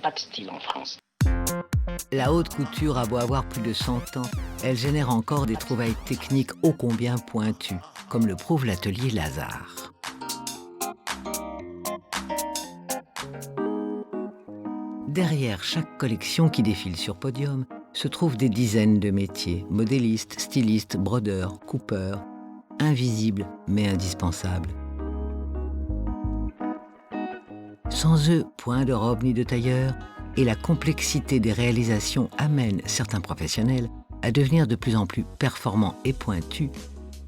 pas de style en France. La haute couture a beau avoir plus de 100 ans, elle génère encore des trouvailles techniques ô combien pointues, comme le prouve l'atelier Lazare. Derrière chaque collection qui défile sur podium, se trouvent des dizaines de métiers, modélistes, stylistes, brodeurs, coupeurs, invisibles mais indispensables. Sans eux, point de robe ni de tailleur, et la complexité des réalisations amène certains professionnels à devenir de plus en plus performants et pointus,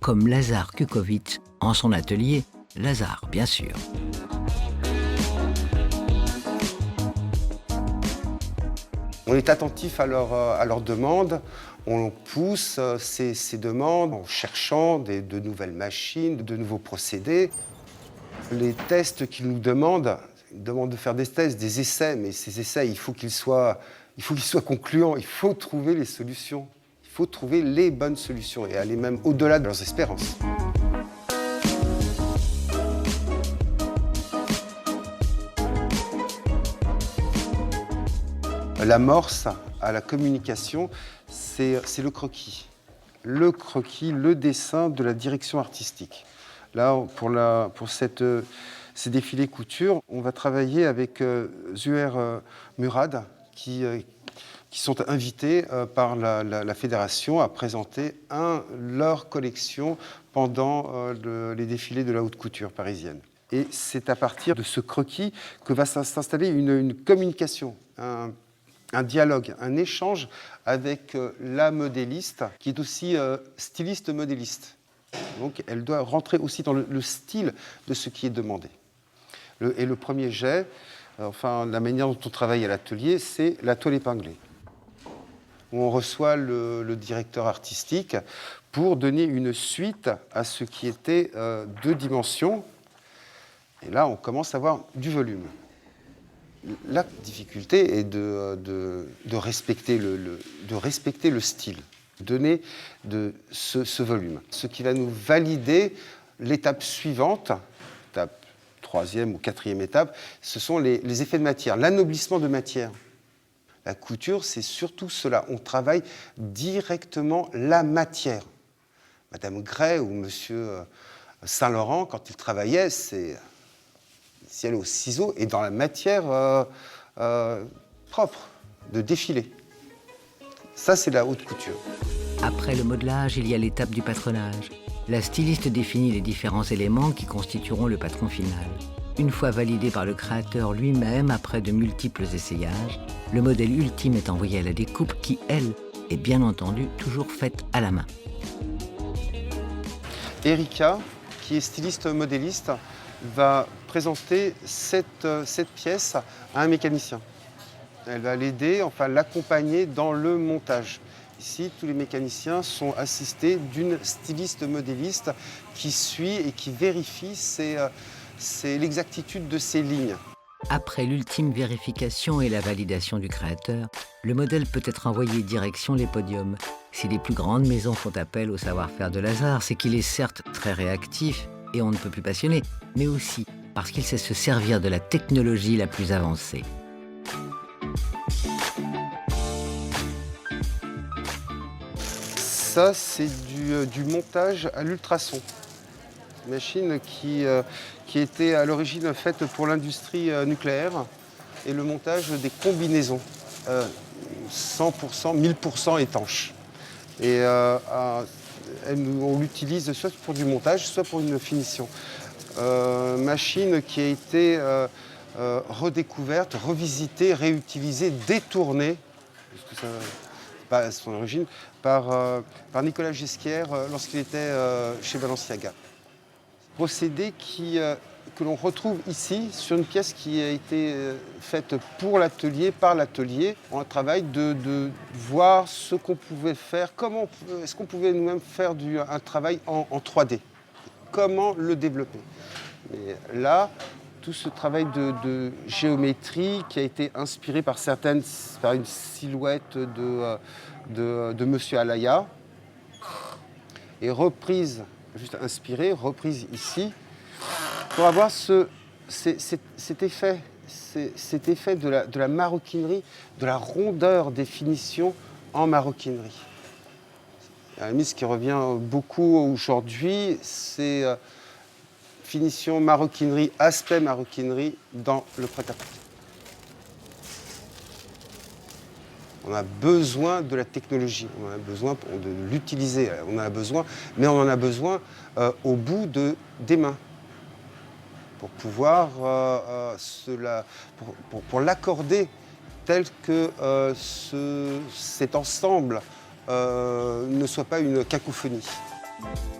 comme Lazare Kukovic en son atelier, Lazare bien sûr. On est attentif à leurs demandes, on pousse ces demandes en cherchant de nouvelles machines, de nouveaux procédés. Les tests qu'ils nous demandent, ils demandent de faire des tests, des essais, mais ces essais, il faut qu'ils soient concluants, il faut trouver les solutions, il faut trouver les bonnes solutions et aller même au-delà de leurs espérances. L'amorce à la communication, c'est le croquis. Le croquis, le dessin de la direction artistique. Là, pour ces défilés couture, on va travailler avec Zuhair Murad, qui sont invités par la fédération à présenter leur collection pendant les défilés de la haute couture parisienne. Et c'est à partir de ce croquis que va s'installer une communication, un dialogue, un échange avec la modéliste, qui est aussi styliste modéliste. Donc elle doit rentrer aussi dans le style de ce qui est demandé. Et le premier jet, la manière dont on travaille à l'atelier, c'est la toile épinglée, où on reçoit le directeur artistique pour donner une suite à ce qui était 2 dimensions. Et là, on commence à avoir du volume. La difficulté est de respecter le style, donner ce volume. Ce qui va nous valider l'étape suivante, étape 3e ou 4e étape, ce sont les effets de matière, l'anoblissement de matière. La couture, c'est surtout cela. On travaille directement la matière. Madame Gray ou Monsieur Saint-Laurent, quand ils travaillaient, c'est ciel au ciseau et dans la matière propre de défilé. Ça, c'est la haute couture. Après le modelage, il y a l'étape du patronage. La styliste définit les différents éléments qui constitueront le patron final. Une fois validé par le créateur lui-même, après de multiples essayages, le modèle ultime est envoyé à la découpe qui, elle, est bien entendu toujours faite à la main. Erika, qui est styliste modéliste, va présenter cette pièce à un mécanicien. Elle va l'aider, l'accompagner dans le montage. Ici, tous les mécaniciens sont assistés d'une styliste modéliste qui suit et qui vérifie l'exactitude de ces lignes. Après l'ultime vérification et la validation du créateur, le modèle peut être envoyé direction les podiums. Si les plus grandes maisons font appel au savoir-faire de Lazare, c'est qu'il est certes très réactif et on ne peut plus passionner, mais aussi parce qu'il sait se servir de la technologie la plus avancée. Ça, c'est du montage à l'ultrason. Une machine qui était à l'origine faite pour l'industrie nucléaire et le montage des combinaisons 100%, 1000% étanches. Et on l'utilise soit pour du montage, soit pour une finition. Machine qui a été redécouverte, revisitée, réutilisée, détournée, parce que ça pas à son origine, par Nicolas Ghesquière lorsqu'il était chez Balenciaga. Procédé que l'on retrouve ici sur une pièce qui a été faite pour l'atelier, par l'atelier. On travaille de voir ce qu'on pouvait faire, est-ce qu'on pouvait nous-mêmes faire un travail en 3D, comment le développer. Et là, tout ce travail de géométrie qui a été inspiré par une silhouette de Monsieur Alaya et reprise, juste inspirée, reprise ici, pour avoir cet effet cet effet de la maroquinerie, de la rondeur des finitions en maroquinerie. À la limite, ce qui revient beaucoup aujourd'hui, c'est finition maroquinerie, aspect maroquinerie dans le prêt-à-porter. On a besoin de la technologie, on a besoin de l'utiliser, on en a besoin, mais on en a besoin au bout des mains pour pouvoir pour l'accorder tel que cet ensemble ne soit pas une cacophonie.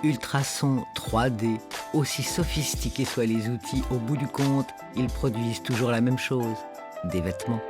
Ultrasons 3D, aussi sophistiqués soient les outils, au bout du compte, ils produisent toujours la même chose, des vêtements.